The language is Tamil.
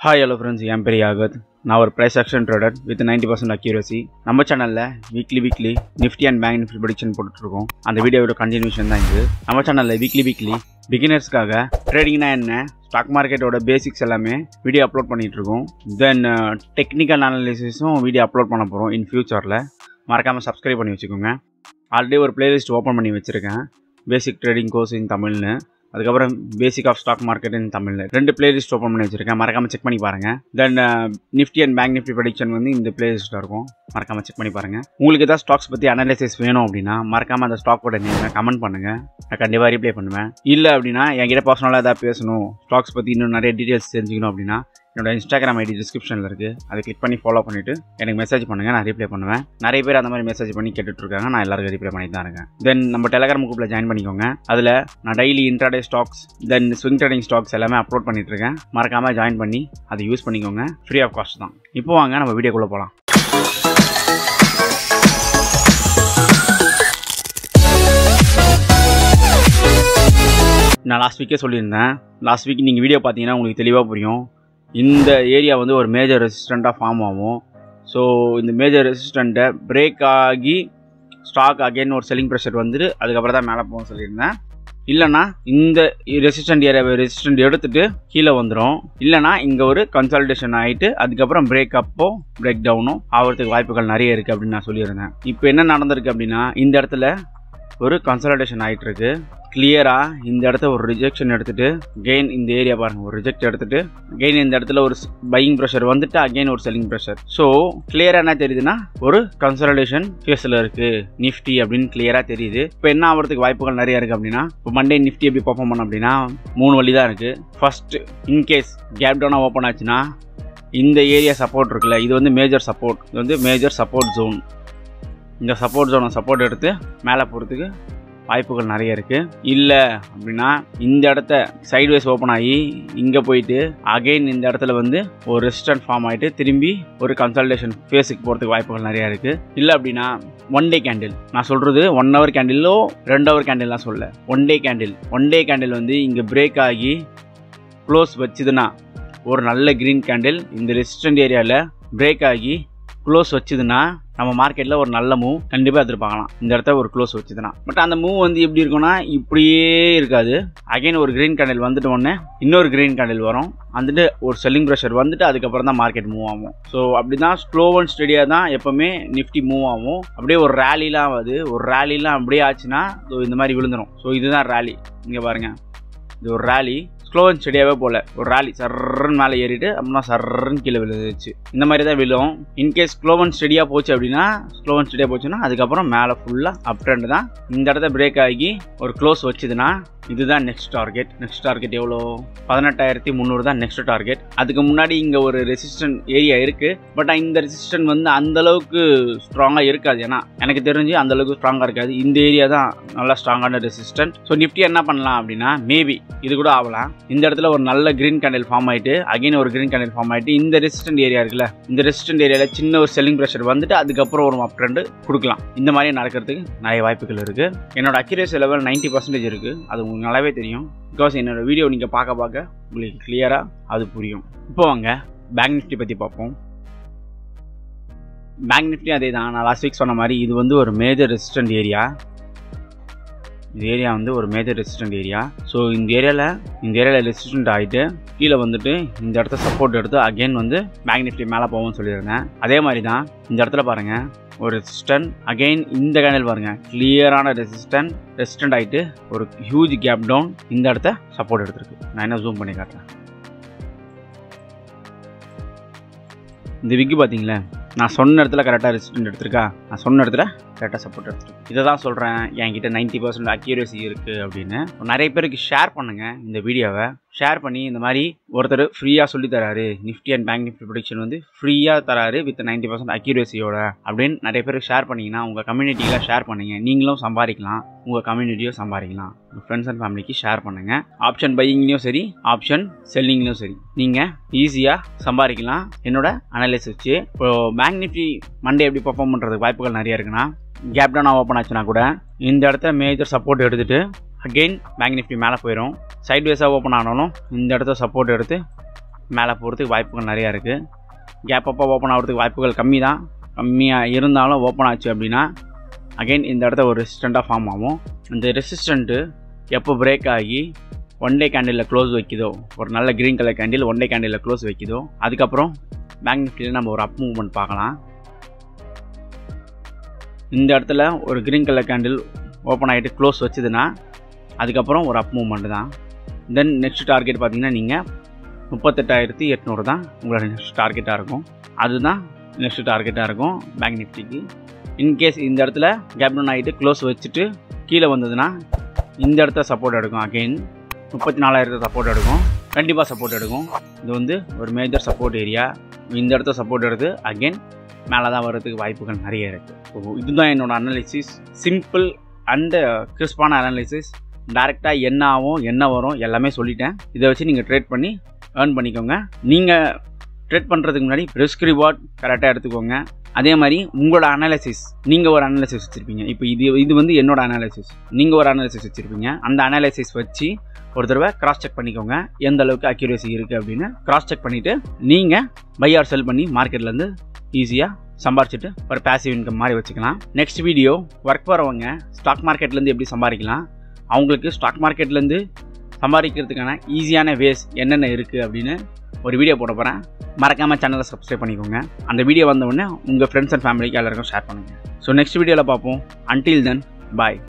Hi hello friends, I am Yagath. Now our price action trader with 90% accuracy. நம்ம சேனல்ல weekly Nifty and Bank Nifty prediction போட்டுட்டு இருக்கோம். அந்த வீடியோவோட கண்டினியூஷன் தான் இது. நம்ம சேனல்ல weekly beginnersக்காக ட்ரேடிங்னா என்ன, ஸ்டாக் மார்க்கெட்டோட பேசிக்ஸ் எல்லாமே வீடியோ அப்லோட் பண்ணிட்டு இருக்கோம். தென் டெக்னிக்கல் அனாலிசிஸும் வீடியோ அப்லோட் பண்ண போறோம் இன் ஃபியூச்சர்ல. மறக்காம சப்ஸ்கிரைப் பண்ணி வச்சுக்கோங்க. ஆல்ரெடி ஒரு பிளேலிஸ்ட் ஓபன் பண்ணி வச்சிருக்கேன். பேசிக் ட்ரேடிங் கோர்ஸ் இன் தமிழ்னு. அதுக்கப்புறம் basic of stock market in தமிழில் ரெண்டு பிளேலிஸ்ட் ஓப்பன் பண்ணி வச்சிருக்கேன். மறக்காம செக் பண்ணி பாருங்க. Then Nifty and bank Nifty prediction வந்து இந்த பிளேலிஸ்ட்டில் இருக்கும். மறக்காம செக் பண்ணி பாருங்க. உங்களுக்கு ஏதாவது ஸ்டாக்ஸ் பற்றி அனாலிசிஸ் வேணும் அப்படின்னா மறக்காம அந்த ஸ்டாக்கோட நேமை கமெண்ட் பண்ணுங்க. நான் கண்டிப்பாக ரிப்ளை பண்ணுவேன். இல்லை அப்படின்னா என்கிட்ட பர்சனலாக ஏதாவது பேசணும், ஸ்டாக்ஸ் பற்றி இன்னும் நிறைய டீட்டெயில்ஸ் தெரிஞ்சுக்கணும் அப்படின்னா என்னோட இன்ஸ்டாகிராம் ஐடி டிஸ்கிரிப்ஷனில் இருக்குது. அதை கிளிக் பண்ணி ஃபாலோ பண்ணிவிட்டு எனக்கு மெசேஜ் பண்ணுங்கள். நான் ரிப்ளை பண்ணுவேன். நிறைய பேர் அந்த மாதிரி மெசேஜ் பண்ணி கேட்டுட்ருக்காங்க. நான் எல்லாருக்கும் ரிப்ளை பண்ணி தான் இருக்கேன். தென் நம்ம டெலகிராம் குரூப்பில் ஜாயின் பண்ணிக்கோங்க. அதில் நான் டெய்லி இன்ட்ராடே ஸ்டாக்ஸ் தென் ஸ்விங் ட்ரேடிங் ஸ்டாக்ஸ் எல்லாமே அப்லோட் பண்ணிட்டுருக்கேன். மறக்காமல் ஜாயின் பண்ணி அதை யூஸ் பண்ணிக்கோங்க. ஃப்ரீ ஆஃப் காஸ்ட் தான். இப்போ வாங்க நம்ம வீடியோக்குள்ளே போகலாம். நான் லாஸ்ட் வீக்கே சொல்லியிருந்தேன். லாஸ்ட் வீக் நீங்கள் வீடியோ பார்த்தீங்கன்னா உங்களுக்கு தெளிவாக புரியும். இந்த ஏரியா வந்து ஒரு மேஜர் ரெசிஸ்டண்ட்டாக ஃபார்ம் ஆகும். ஸோ இந்த மேஜர் ரெசிஸ்டண்ட்டை பிரேக் ஆகி ஸ்டாக் அகைன் ஒரு செல்லிங் ப்ரெஷர் வந்துட்டு அதுக்கப்புறம் தான் மேலே போகும் சொல்லியிருந்தேன். இல்லைனா இந்த ரெசிஸ்டன்ட் ஏரியாவை ரெசிஸ்டன்ட் எடுத்துகிட்டு கீழே வந்துடும். இல்லைனா இங்கே ஒரு கன்சல்டேஷன் ஆகிட்டு அதுக்கப்புறம் பிரேக் அப்போ பிரேக் டவுனும் ஆகிறதுக்கு வாய்ப்புகள் நிறைய இருக்குது அப்படின்னு நான் சொல்லியிருந்தேன். இப்போ என்ன நடந்திருக்கு அப்படின்னா இந்த இடத்துல ஒரு கன்சல்டேஷன் ஆகிட்டு இருக்கு. கிளியராக இந்த இடத்த ஒரு ரிஜெக்ஷன் எடுத்துகிட்டு கெயின் இந்த ஏரியா பாருங்கள் ஒரு ரிஜெக்ட் எடுத்துகிட்டு கெயின் இந்த இடத்துல ஒரு பையிங் ப்ரெஷர் வந்துட்டு அகெயின் ஒரு செல்லிங் ப்ரெஷர். ஸோ கிளியராக என்ன தெரியுதுன்னா ஒரு கன்சல்டேஷன் ஃபேஸில் இருக்குது நிஃப்டி அப்படின்னு கிளியராக தெரியுது. இப்போ என்ன ஆகிறதுக்கு வாய்ப்புகள் நிறையா இருக்குது அப்படின்னா இப்போ மண்டே நிஃப்டி எப்படி பர்ஃபார்ம் பண்ண அப்படின்னா 3 வழி தான் இருக்குது. ஃபர்ஸ்ட் இன்கேஸ் கேப் டவுனாக ஓப்பன் ஆச்சுன்னா இந்த ஏரியா சப்போர்ட் இருக்குல்ல, இது வந்து மேஜர் சப்போர்ட். இது வந்து மேஜர் சப்போர்ட் ஜோன். இந்த சப்போர்ட் ஜோனை சப்போர்ட் எடுத்து மேலே போகிறதுக்கு வாய்ப்புகள் நிறைய இருக்குது. இல்லை அப்படின்னா இந்த இடத்த சைட்வேஸ் ஓப்பன் ஆகி இங்கே போயிட்டு அகெயின் இந்த இடத்துல வந்து ஒரு ரெசிஸ்டன்ட் ஃபார்ம் ஆகிட்டு திரும்பி ஒரு கன்சல்டேஷன் ஃபேஸுக்கு போகிறதுக்கு வாய்ப்புகள் நிறையா இருக்குது. இல்லை அப்படின்னா 1 டே கேண்டில், நான் சொல்கிறது 1 ஹவர் கேண்டிலோ 2 ஹவர் கேண்டில்லாம் சொல்ல, 1 டே கேண்டில். 1 டே கேண்டில் வந்து இங்கே பிரேக் ஆகி க்ளோஸ் வச்சுதுன்னா ஒரு நல்ல க்ரீன் கேண்டில் இந்த ரெசிஸ்டன்ட் ஏரியாவில் பிரேக் ஆகி க்ளோஸ் வச்சுதுன்னா நம்ம மார்க்கெட்டில் ஒரு நல்ல மூவ் கண்டிப்பாக எதிர்பார்க்கலாம். இந்த இடத்த ஒரு க்ளோஸ் வச்சுதுன்னா. பட் அந்த மூவ் வந்து எப்படி இருக்குன்னா இப்படியே இருக்காது. அகைன் ஒரு க்ரீன் கேண்டில் வந்துட்டு உடனே இன்னொரு க்ரீன் கேண்டில் வரும், வந்துட்டு ஒரு செல்லிங் ப்ரெஷர் வந்துட்டு அதுக்கப்புறம் தான் மார்க்கெட் மூவ் ஆகும். ஸோ அப்படி தான் ஸ்லோ அண்ட் ஸ்டடியாக தான் எப்போவுமே நிஃப்டி மூவ் ஆகும். அப்படியே ஒரு ரேலிலாம் ஆகுது. ஒரு ரேலிலாம் அப்படியே ஆச்சுன்னா இந்த மாதிரி விழுந்துடும். ஸோ இதுதான் ரேலி. இங்கே பாருங்கள், இது ஒரு ரேலி. ஸ்லோ அண்ட் ஸ்டடியாகவே போல ஒரு ரேலி சர்றன்னு மேலே ஏறிட்டு அப்படின்னா சர்றன்னு கீழே விழுந்துச்சு. இந்த மாதிரி தான் விழும். இன்கேஸ் ஸ்லோ அண்ட் ஸ்டடியாக போச்சு அப்படின்னா ஸ்லோ அண்ட் ஸ்டடியாக போச்சுன்னா அதுக்கப்புறம் மேலே ஃபுல்லாக அப் ட்ரெண்ட் தான். இந்த இடத்த பிரேக் ஆகி ஒரு க்ளோஸ் வச்சுதுன்னா இதுதான் நெக்ஸ்ட் டார்கெட். நெக்ஸ்ட் டார்கெட் எவ்வளோ? 18,300 தான் நெக்ஸ்ட் டார்கெட். அதுக்கு முன்னாடி இங்கே ஒரு ரெசிஸ்டன்ட் ஏரியா இருக்குது. பட் இந்த ரெசிஸ்டன்ட் வந்து அந்தளவுக்கு ஸ்ட்ராங்காக இருக்காது. ஏன்னா எனக்கு தெரிஞ்சு அந்தளவுக்கு ஸ்ட்ராங்காக இருக்காது. இந்த ஏரியா தான் நல்லா ஸ்ட்ராங்கான ரெசிஸ்டன்ட். ஸோ நிஃப்டி என்ன பண்ணலாம் அப்படின்னா மேபி இது கூட ஆகலாம். இந்த இடத்துல ஒரு நல்ல கிரீன் கேண்டில் ஃபார்ம் ஆகிட்டு அகைன் ஒரு கிரீன் கேண்டில் ஃபார்ம் ஆகிட்டு இந்த ரெசிஸ்டன்ட் ஏரியா இருக்குல்ல, இந்த ரெசிஸ்டன்ட் ஏரியாவில் சின்ன ஒரு செல்லிங் ப்ரெஷர் வந்துட்டு அதுக்கப்புறம் ஒரு அப் ட்ரெண்ட் கொடுக்கலாம். இந்த மாதிரி நடக்கிறதுக்கு நிறைய வாய்ப்புகள் இருக்குது. என்னோட அக்யூரேசி லெவல் 90% இருக்குது. அது உங்களுக்கு நல்லாவே தெரியும். பிகாஸ் என்னோட வீடியோ நீங்கள் பார்க்க உங்களுக்கு கிளியராக அது புரியும். இப்போ வாங்க பேங்க் நிஃப்டி பற்றி பார்ப்போம். பேங்க் நிஃப்டி அதே தான். நான் லாஸ்ட் வீக் சொன்ன மாதிரி இது வந்து ஒரு மேஜர் ரெசிஸ்டன்ட் ஏரியா. இந்த ஏரியா வந்து ஒரு மேஜர் ரெசிஸ்டன்ட் ஏரியா. ஸோ இந்த ஏரியாவில் ரெசிஸ்டன்ட் ஆகிட்டு கீழே வந்துட்டு இந்த இடத்த சப்போர்ட் எடுத்து அகெயின் வந்து பேங்க் நிஃப்டி மேலே போகும்னு சொல்லியிருந்தேன். அதே மாதிரி தான் இந்த இடத்துல பாருங்கள் ஒரு ரெசிஸ்டன்ட் அகெயின் இந்த கேண்டில் பாருங்கள் கிளியரான ரெசிஸ்டன்ட் ஆகிட்டு ஒரு ஹியூஜ் கேப் டவுன் இந்த இடத்த சப்போர்ட் எடுத்துருக்கு. நான் என்ன ஜூம் பண்ணி காட்டுறேன். இந்த விக்கு பார்த்தீங்களா, நான் சொன்ன இடத்துல கரெக்டாக ரெசிஸ்டன்ட் எடுத்திருக்கா, நான் சொன்ன இடத்துல கரெக்டாக சப்போர்ட் எடுத்துருக்கு. இதை தான் சொல்கிறேன் என்கிட்ட 90% அக்யூரேசி இருக்குது அப்படின்னு. நிறைய பேருக்கு ஷேர் பண்ணுங்கள் இந்த வீடியோவை. ஷேர் பண்ணி இந்த மாதிரி ஒருத்தர் ஃப்ரீயாக சொல்லி தராரு, Nifty and bank Nifty prediction வந்து ஃப்ரீயாக தராரு வித் 90% அக்யூரேசியோட அப்படின்னு நிறைய பேருக்கு ஷேர் பண்ணிங்கன்னா உங்கள் கம்யூனிட்டியில் ஷேர் பண்ணுங்கள். நீங்களும் சம்பாதிக்கலாம், உங்கள் கம்யூனிட்டியும் சம்பாதிக்கலாம். உங்கள் ஃப்ரெண்ட்ஸ் அண்ட் ஃபேமிலிக்கு ஷேர் பண்ணுங்கள். ஆப்ஷன் பையிங்லேயும் சரி ஆப்ஷன் செல்லிங்லேயும் சரி நீங்கள் ஈஸியாக சம்பாதிக்கலாம் என்னோட அனலைஸ் வச்சு. இப்போ பேங்க் நிஃப்டி மண்டே எப்படி பர்ஃபார்ம் பண்ணுறதுக்கு வாய்ப்புகள் நிறைய இருக்குன்னா கேப் டவுன் ஓப்பன் ஆச்சுன்னா கூட இந்த இடத்த மேஜர் சப்போர்ட் எடுத்துகிட்டு அகெயின் பேங்க் நிஃப்டி மேலே போயிடும். சைட் வேஸாக ஓப்பன் ஆனாலும் இந்த இடத்த சப்போர்ட் எடுத்து மேலே போகிறதுக்கு வாய்ப்புகள் நிறையா இருக்குது. கேப் அப்போ ஓப்பன் ஆகிறதுக்கு வாய்ப்புகள் கம்மியாக இருந்தாலும் ஓப்பன் ஆச்சு அப்படின்னா அகெயின் இந்த இடத்த ஒரு ரெசிஸ்டண்ட்டாக ஃபார்ம் ஆகும். இந்த ரெசிஸ்டண்ட்டு எப்போ பிரேக் ஆகி ஒன் டே கேண்டிலில் க்ளோஸ் வைக்குதோ, ஒரு நல்ல green colour candle one day கேண்டிலில் க்ளோஸ் வைக்குதோ, அதுக்கப்புறம் பேங்க் நிஃப்டியில் நம்ம ஒரு அப் மூவ்மெண்ட் பார்க்கலாம். இந்த இடத்துல ஒரு க்ரீன் கலர் கேண்டில் ஓப்பன் ஆகிட்டு க்ளோஸ் வச்சுதுன்னா அதுக்கப்புறம் ஒரு அப் மூவ்மெண்ட் தான். தென் நெக்ஸ்ட் டார்கெட் பார்த்தீங்கன்னா நீங்கள் 38,800 தான் உங்களோட நெக்ஸ்ட் டார்கெட்டாக இருக்கும். அதுதான் நெக்ஸ்ட் டார்கெட்டாக இருக்கும் பேங்க் நிஃப்டிக்கு. இன்கேஸ் இந்த இடத்துல கேப் டவுன் ஆகிட்டு க்ளோஸ் வச்சுட்டு கீழே வந்ததுன்னா இந்த இடத்த சப்போர்ட் எடுக்கும். அகெயின் 34,000 சப்போர்ட் எடுக்கும், கண்டிப்பாக சப்போர்ட் எடுக்கும். இது வந்து ஒரு மேஜர் சப்போர்ட் ஏரியா. இந்த இடத்த சப்போர்ட் எடுத்து அகெயின் மேலே தான் வர்றதுக்கு வாய்ப்புகள் நிறைய இருக்குது. ஸோ இதுதான் என்னோடய அனாலிசிஸ். சிம்பிள் அண்டு கிறிஸ்பான அனாலிசிஸ். டேரெக்டாக என்ன ஆகும் என்ன வரும் எல்லாமே சொல்லிட்டேன். இதை வச்சு நீங்கள் ட்ரேட் பண்ணி ஏர்ன் பண்ணிக்கோங்க. நீங்கள் ட்ரேட் பண்ணுறதுக்கு முன்னாடி ரிஸ்க் ரிவார்ட் கரெக்டாக எடுத்துக்கோங்க. அதே மாதிரி உங்களோட அனாலிசிஸ், நீங்கள் ஒரு அனாலிசிஸ் வச்சுருப்பீங்க. இப்போ இது வந்து என்னோட அனாலிசிஸ், நீங்கள் ஒரு அனாலிசிஸ் வச்சுருப்பீங்க. அந்த அனாலிசிஸ் வச்சு ஒரு தடவை கிராஸ் செக் பண்ணிக்கோங்க, எந்த அளவுக்கு அக்யூரேசி இருக்குது அப்படின்னு. கிராஸ் செக் பண்ணிவிட்டு நீங்கள் பை ஆர் செல் பண்ணி மார்க்கெட்லேருந்து ஈஸியாக சம்பாரிச்சிட்டு ஒரு பேசிவ் இன்கம் மாதிரி வச்சுக்கலாம். நெக்ஸ்ட் வீடியோ ஒர்க் போகிறவங்க ஸ்டாக் மார்க்கெட்லேருந்து எப்படி சம்பாதிக்கலாம், அவங்களுக்கு ஸ்டாக் மார்க்கெட்லேருந்து சம்பாதிக்கிறதுக்கான ஈஸியான வேஸ் என்னென்ன இருக்குது அப்படின்னு ஒரு வீடியோ போட போகிறேன். மறக்காமல் சேனலை சப்ஸ்கிரைப் பண்ணிக்கோங்க. அந்த வீடியோ வந்தவுடனே உங்கள் ஃப்ரெண்ட்ஸ் அண்ட் ஃபேமிலிக்கு எல்லாருக்கும் ஷேர் பண்ணுங்கள். ஸோ நெக்ஸ்ட் வீடியோவில் பார்ப்போம். அன்டில் தென் பாய்.